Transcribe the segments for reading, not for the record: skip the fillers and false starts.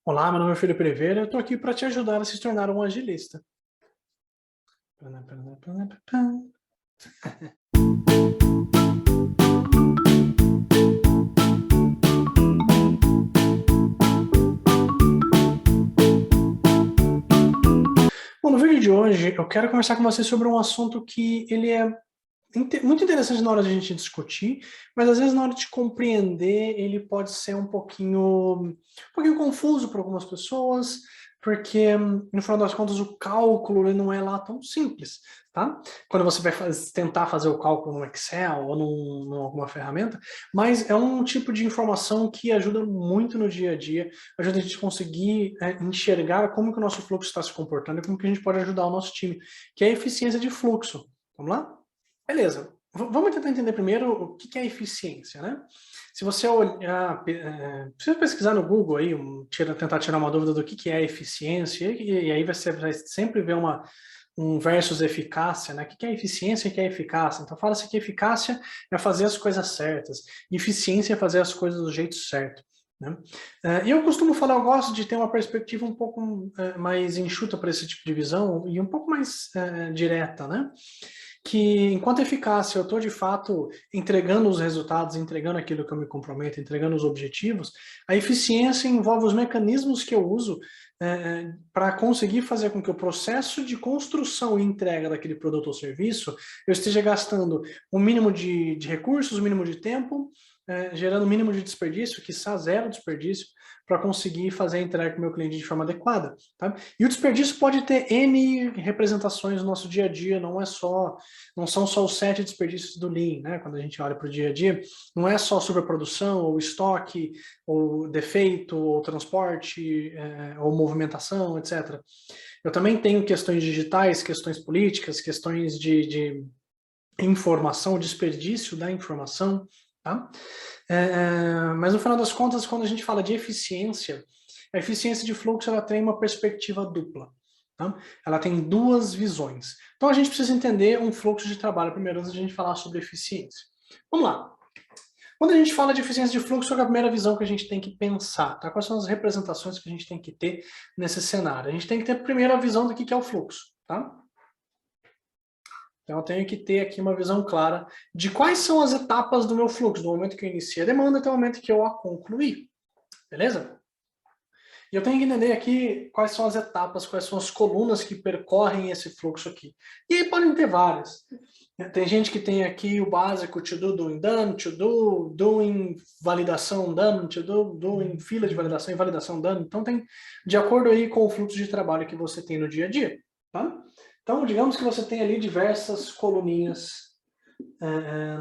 Olá, meu nome é Felipe Oliveira, eu estou aqui para te ajudar a se tornar um agilista. Bom, no vídeo de hoje eu quero conversar com você sobre um assunto que ele é muito interessante na hora de a gente discutir, mas às vezes na hora de compreender ele pode ser um pouquinho confuso para algumas pessoas, porque no final das contas o cálculo ele não é lá tão simples, tá? Quando você vai tentar fazer o cálculo no Excel ou em alguma ferramenta, mas é um tipo de informação que ajuda muito no dia a dia, ajuda a gente a conseguir enxergar como que o nosso fluxo está se comportando e como que a gente pode ajudar o nosso time, que é a eficiência de fluxo. Vamos lá? Beleza, vamos tentar entender primeiro o que é eficiência, né? Se você olhar, precisa pesquisar no Google aí, tentar tirar uma dúvida do que é eficiência, e aí você vai sempre ver um versus eficácia, né? O que é eficiência e o que é eficácia? Então fala-se que eficácia é fazer as coisas certas, eficiência é fazer as coisas do jeito certo, né? E eu costumo falar, eu gosto de ter uma perspectiva um pouco mais enxuta para esse tipo de visão e um pouco mais direta, né? Que enquanto eficácia eu estou de fato entregando os resultados, entregando aquilo que eu me comprometo, entregando os objetivos, a eficiência envolve os mecanismos que eu uso para conseguir fazer com que o processo de construção e entrega daquele produto ou serviço eu esteja gastando o mínimo de recursos, o mínimo de tempo, gerando o mínimo de desperdício, quiçá zero desperdício, para conseguir fazer a entrega com o meu cliente de forma adequada. Tá? E o desperdício pode ter N representações no nosso dia a dia, não são só os 7 desperdícios do Lean, né? Quando a gente olha para o dia a dia, não é só superprodução, ou estoque, ou defeito, ou transporte, ou movimentação, etc. Eu também tenho questões digitais, questões políticas, questões de informação, desperdício da informação, tá? Mas no final das contas, quando a gente fala de eficiência, a eficiência de fluxo ela tem uma perspectiva dupla. Tá? Ela tem duas visões. Então a gente precisa entender um fluxo de trabalho primeiro antes de a gente falar sobre eficiência. Vamos lá. Quando a gente fala de eficiência de fluxo, qual é a primeira visão que a gente tem que pensar? Tá? Quais são as representações que a gente tem que ter nesse cenário? A gente tem que ter primeiro a visão do que é o fluxo. Tá? Então eu tenho que ter aqui uma visão clara de quais são as etapas do meu fluxo, do momento que eu iniciei a demanda até o momento que eu a concluí. Beleza? E eu tenho que entender aqui quais são as etapas, quais são as colunas que percorrem esse fluxo aqui. E aí podem ter várias. Tem gente que tem aqui o básico to do, doing, done, to do, doing, validação, done, to do, doing, fila de validação e validação, done. Então tem de acordo aí com o fluxo de trabalho que você tem no dia a dia. Tá? Então digamos que você tem ali diversas coluninhas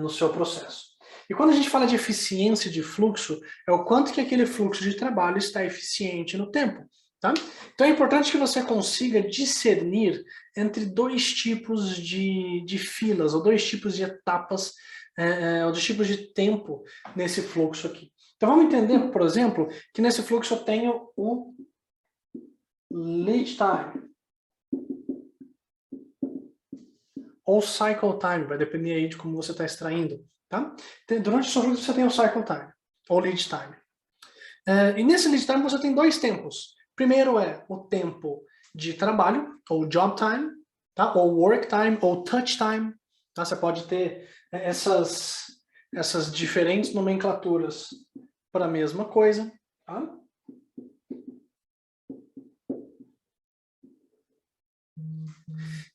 no seu processo. E quando a gente fala de eficiência de fluxo, é o quanto que aquele fluxo de trabalho está eficiente no tempo. Tá? Então é importante que você consiga discernir entre dois tipos de filas, ou dois tipos de etapas, ou dois tipos de tempo nesse fluxo aqui. Então vamos entender, por exemplo, que nesse fluxo eu tenho o lead time, ou cycle time, vai depender aí de como você está extraindo. Tá? Durante o seu fluxo você tem o cycle time, ou lead time. E nesse lead time você tem dois tempos. Primeiro é o tempo de trabalho, ou job time, tá? Ou work time, ou touch time. Tá? Você pode ter essas diferentes nomenclaturas para a mesma coisa. Tá?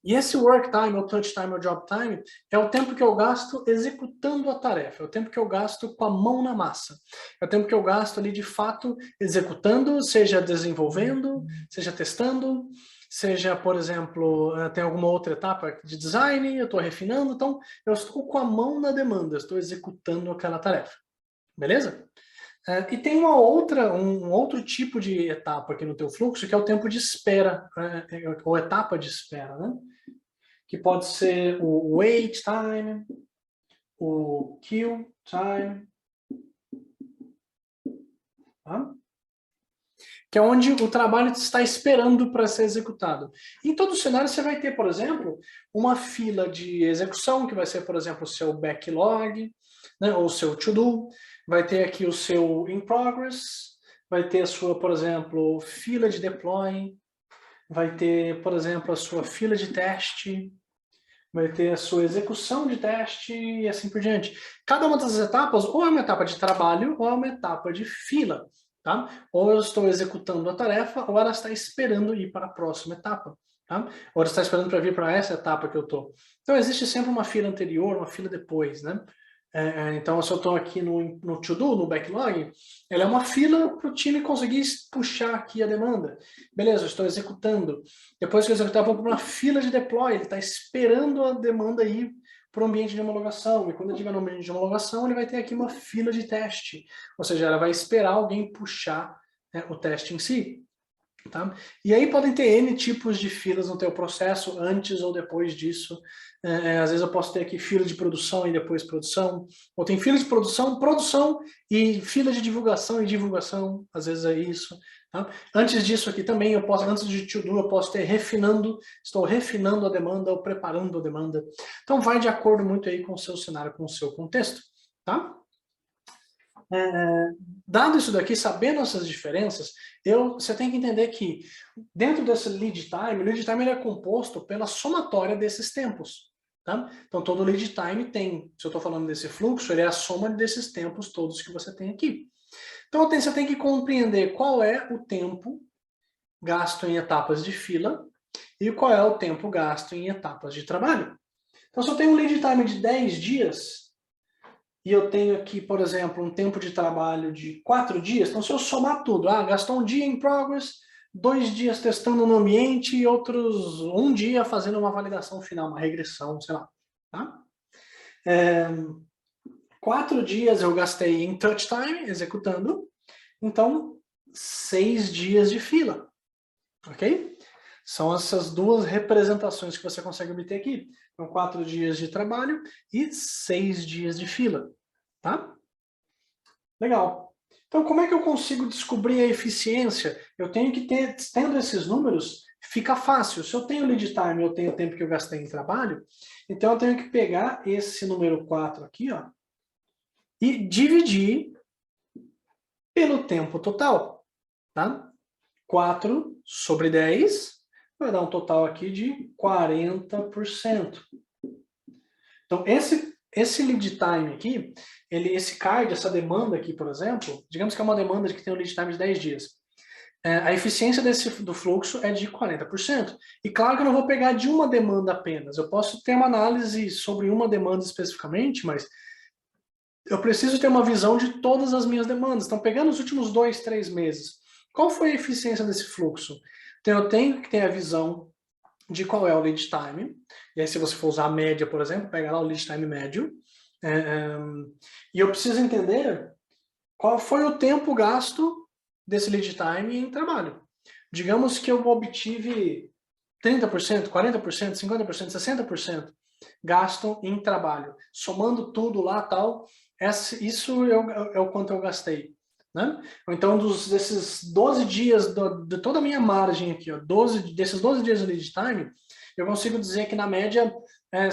E esse work time, ou touch time, ou job time, é o tempo que eu gasto executando a tarefa, é o tempo que eu gasto com a mão na massa, é o tempo que eu gasto ali de fato executando, seja desenvolvendo, seja testando, seja, por exemplo, tem alguma outra etapa de design, eu estou refinando, então eu estou com a mão na demanda, eu estou executando aquela tarefa, beleza? E tem um outro tipo de etapa aqui no teu fluxo, que é o tempo de espera, ou etapa de espera, né? Que pode ser o wait time, o kill time, tá? Que é onde o trabalho está esperando para ser executado. Em todo cenário você vai ter, por exemplo, uma fila de execução, que vai ser, por exemplo, o seu backlog, né, ou o seu to-do, vai ter aqui o seu in progress, vai ter a sua, por exemplo, fila de deploy, vai ter, por exemplo, a sua fila de teste, vai ter a sua execução de teste e assim por diante. Cada uma dessas etapas, ou é uma etapa de trabalho, ou é uma etapa de fila, tá? Ou eu estou executando a tarefa, ou ela está esperando ir para a próxima etapa, tá? Ou ela está esperando para vir para essa etapa que eu estou. Então, existe sempre uma fila anterior, uma fila depois, né? Então, se eu estou aqui no to-do, no backlog, ela é uma fila para o time conseguir puxar aqui a demanda. Beleza, eu estou executando. Depois que eu executar, eu vou para uma fila de deploy. Ele está esperando a demanda ir para o ambiente de homologação. E quando ele estiver no ambiente de homologação, ele vai ter aqui uma fila de teste. Ou seja, ela vai esperar alguém puxar, né, o teste em si. Tá? E aí podem ter N tipos de filas no teu processo, antes ou depois disso. Às vezes eu posso ter aqui fila de produção e depois produção, ou tem fila de produção, produção e fila de divulgação e divulgação, às vezes é isso. Tá? Antes disso aqui também, eu posso, antes de to-do, eu posso ter refinando, estou refinando a demanda ou preparando a demanda. Então vai de acordo muito aí com o seu cenário, com o seu contexto. Tá? Dado isso daqui, sabendo essas diferenças, você tem que entender que dentro desse lead time, o lead time ele é composto pela somatória desses tempos. Tá? Então todo lead time tem, se eu estou falando desse fluxo, ele é a soma desses tempos todos que você tem aqui. Então você tem que compreender qual é o tempo gasto em etapas de fila e qual é o tempo gasto em etapas de trabalho. Então se eu tenho um lead time de 10 dias, e eu tenho aqui, por exemplo, um tempo de trabalho de 4 dias, então se eu somar tudo, gastou um dia em progress, 2 dias testando no ambiente e outros 1 dia fazendo uma validação final, uma regressão, sei lá. Tá? 4 dias eu gastei em touch time, executando, então 6 dias de fila, ok? São essas duas representações que você consegue obter aqui. Então, 4 dias de trabalho e 6 dias de fila. Tá? Legal. Então, como é que eu consigo descobrir a eficiência? Eu tenho que ter, tendo esses números, fica fácil. Se eu tenho lead time, eu tenho o tempo que eu gastei em trabalho, então eu tenho que pegar esse número 4 aqui, ó, e dividir pelo tempo total. Tá? 4 sobre 10 vai dar um total aqui de 40%. Então, esse lead time aqui, esse card, essa demanda aqui, por exemplo, digamos que é uma demanda que tem um lead time de 10 dias. A eficiência do fluxo é de 40%. E claro que eu não vou pegar de uma demanda apenas. Eu posso ter uma análise sobre uma demanda especificamente, mas eu preciso ter uma visão de todas as minhas demandas. Então, pegando os últimos 2, 3 meses, qual foi a eficiência desse fluxo? Então, eu tenho que ter a visão de qual é o lead time. E aí, se você for usar a média, por exemplo, pega lá o lead time médio. E eu preciso entender qual foi o tempo gasto desse lead time em trabalho. Digamos que eu obtive 30%, 40%, 50%, 60% gasto em trabalho. Somando tudo lá, tal, isso é o quanto eu gastei. Né? Então, desses 12 dias, de toda a minha margem aqui, ó, desses 12 dias de lead time, eu consigo dizer que na média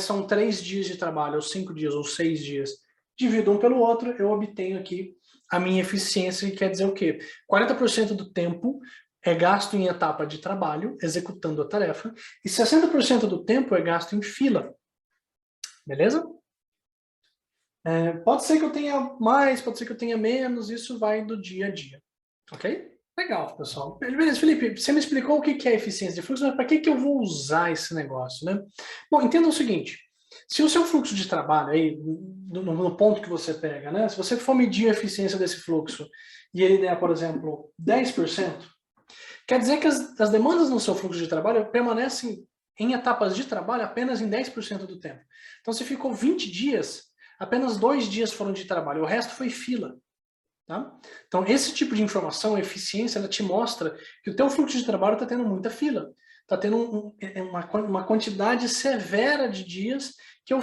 são 3 dias de trabalho, ou 5 dias, ou 6 dias. Divido um pelo outro, eu obtenho aqui a minha eficiência, que quer dizer o quê? 40% do tempo é gasto em etapa de trabalho, executando a tarefa, e 60% do tempo é gasto em fila. Beleza? Pode ser que eu tenha mais, pode ser que eu tenha menos, isso vai do dia a dia. Ok? Legal, pessoal. Beleza, Felipe, você me explicou o que é eficiência de fluxo, mas para que eu vou usar esse negócio, né? Bom, entenda o seguinte, se o seu fluxo de trabalho aí, no ponto que você pega, né? Se você for medir a eficiência desse fluxo e ele der, por exemplo, 10%, quer dizer que as demandas no seu fluxo de trabalho permanecem em etapas de trabalho apenas em 10% do tempo. Então, se ficou 20 dias, apenas 2 dias foram de trabalho, o resto foi fila. Tá? Então, esse tipo de informação, a eficiência, ela te mostra que o teu fluxo de trabalho está tendo muita fila. Está tendo uma quantidade severa de dias que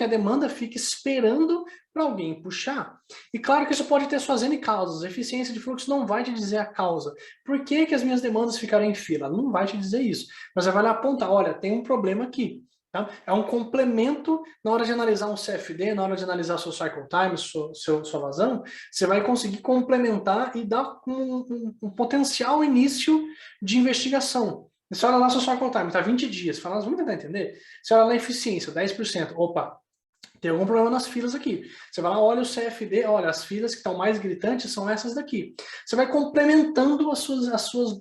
a demanda fica esperando para alguém puxar. E claro que isso pode ter suas N causas. A eficiência de fluxo não vai te dizer a causa. Por que as minhas demandas ficaram em fila? Ela não vai te dizer isso. Mas ela vai lá apontar, olha, tem um problema aqui. Tá? É um complemento na hora de analisar um CFD, na hora de analisar seu cycle time, sua vazão, você vai conseguir complementar e dar um potencial início de investigação. Você olha lá seu cycle time, está 20 dias, fala, vamos tentar entender? Você olha lá a eficiência, 10%, opa, tem algum problema nas filas aqui. Você vai lá, olha o CFD, olha, as filas que estão mais gritantes são essas daqui. Você vai complementando os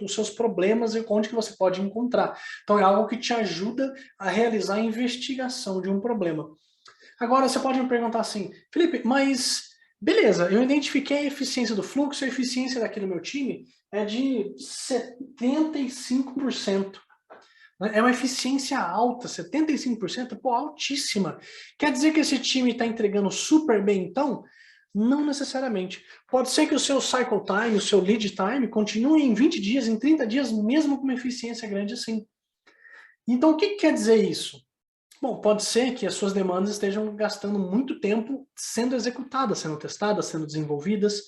seus problemas e onde que você pode encontrar. Então é algo que te ajuda a realizar a investigação de um problema. Agora você pode me perguntar assim, Felipe, mas beleza, eu identifiquei a eficiência do fluxo, a eficiência daquele meu time é de 75%. É uma eficiência alta, 75%, pô, altíssima. Quer dizer que esse time está entregando super bem, então? Não necessariamente. Pode ser que o seu cycle time, o seu lead time, continue em 20 dias, em 30 dias, mesmo com uma eficiência grande assim. Então, o que quer dizer isso? Bom, pode ser que as suas demandas estejam gastando muito tempo sendo executadas, sendo testadas, sendo desenvolvidas,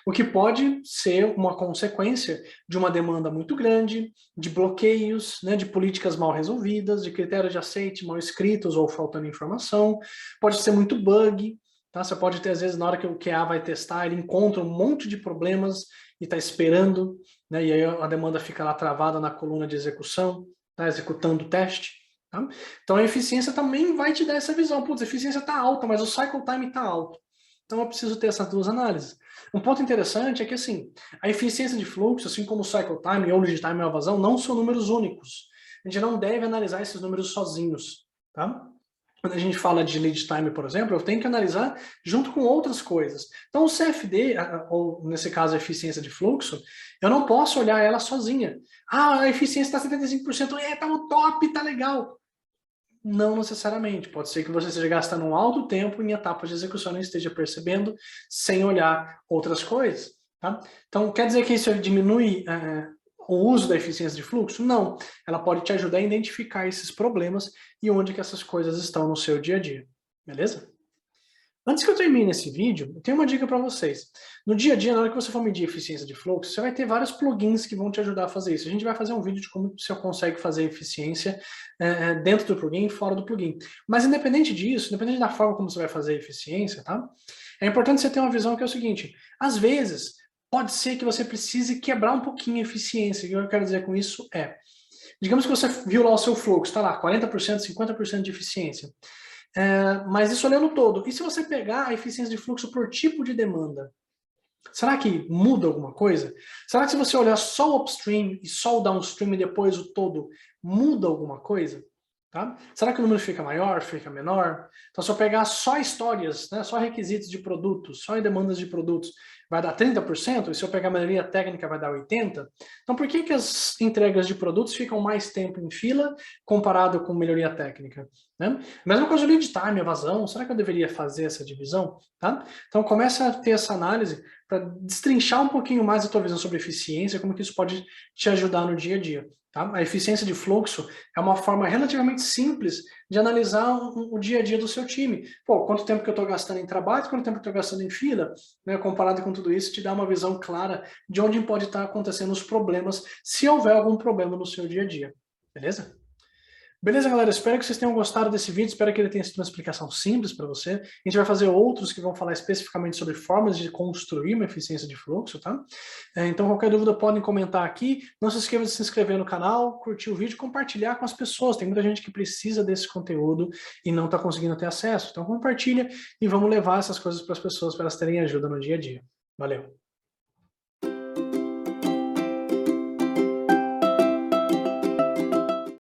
o que pode ser uma consequência de uma demanda muito grande, de bloqueios, né, de políticas mal resolvidas, de critérios de aceite mal escritos ou faltando informação, pode ser muito bug, tá? Você pode ter, às vezes, na hora que o QA vai testar, ele encontra um monte de problemas e está esperando, né, e aí a demanda fica lá travada na coluna de execução, tá, executando o teste. Tá? Então a eficiência também vai te dar essa visão. Putz, a eficiência está alta, mas o cycle time está alto. Então eu preciso ter essas duas análises. Um ponto interessante é que assim, a eficiência de fluxo, assim como o cycle time, ou lead time e a vazão, não são números únicos. A gente não deve analisar esses números sozinhos. Tá? Quando a gente fala de lead time, por exemplo, eu tenho que analisar junto com outras coisas. Então o CFD, ou nesse caso a eficiência de fluxo, eu não posso olhar ela sozinha. Ah, a eficiência está 75%, tá no top, tá legal. Não necessariamente. Pode ser que você esteja gastando um alto tempo em etapas de execução e não esteja percebendo sem olhar outras coisas. Tá? Então, quer dizer que isso diminui o uso da eficiência de fluxo? Não. Ela pode te ajudar a identificar esses problemas e onde que essas coisas estão no seu dia a dia. Beleza? Antes que eu termine esse vídeo, eu tenho uma dica para vocês. No dia a dia, na hora que você for medir eficiência de fluxo, você vai ter vários plugins que vão te ajudar a fazer isso. A gente vai fazer um vídeo de como você consegue fazer eficiência dentro do plugin e fora do plugin. Mas independente disso, independente da forma como você vai fazer eficiência, tá? É importante você ter uma visão que é o seguinte, às vezes, pode ser que você precise quebrar um pouquinho a eficiência. O que eu quero dizer com isso é, digamos que você viu lá o seu fluxo, está lá, 40%, 50% de eficiência. Mas isso olhando todo. E se você pegar a eficiência de fluxo por tipo de demanda? Será que muda alguma coisa? Será que se você olhar só o upstream e só o downstream e depois o todo, muda alguma coisa? Tá? Será que o número fica maior, fica menor? Então, se eu pegar só histórias, né, só requisitos de produtos, só em demandas de produtos, vai dar 30%, e se eu pegar a melhoria técnica vai dar 80%. Então, por que as entregas de produtos ficam mais tempo em fila comparado com melhoria técnica? Né? Mesma coisa o lead time, a vazão, será que eu deveria fazer essa divisão? Tá? Então, começa a ter essa análise para destrinchar um pouquinho mais a tua visão sobre eficiência, como que isso pode te ajudar no dia a dia. Tá? A eficiência de fluxo é uma forma relativamente simples de analisar o dia a dia do seu time. Pô, quanto tempo que eu estou gastando em trabalho, quanto tempo que eu estou gastando em fila, né? Comparado com tudo isso, te dá uma visão clara de onde pode estar acontecendo os problemas, se houver algum problema no seu dia a dia. Beleza? Beleza, galera? Espero que vocês tenham gostado desse vídeo, espero que ele tenha sido uma explicação simples para você. A gente vai fazer outros que vão falar especificamente sobre formas de construir uma eficiência de fluxo, tá? Então, qualquer dúvida podem comentar aqui. Não se esqueça de se inscrever no canal, curtir o vídeo e compartilhar com as pessoas. Tem muita gente que precisa desse conteúdo e não está conseguindo ter acesso. Então, compartilha e vamos levar essas coisas para as pessoas, para elas terem ajuda no dia a dia. Valeu!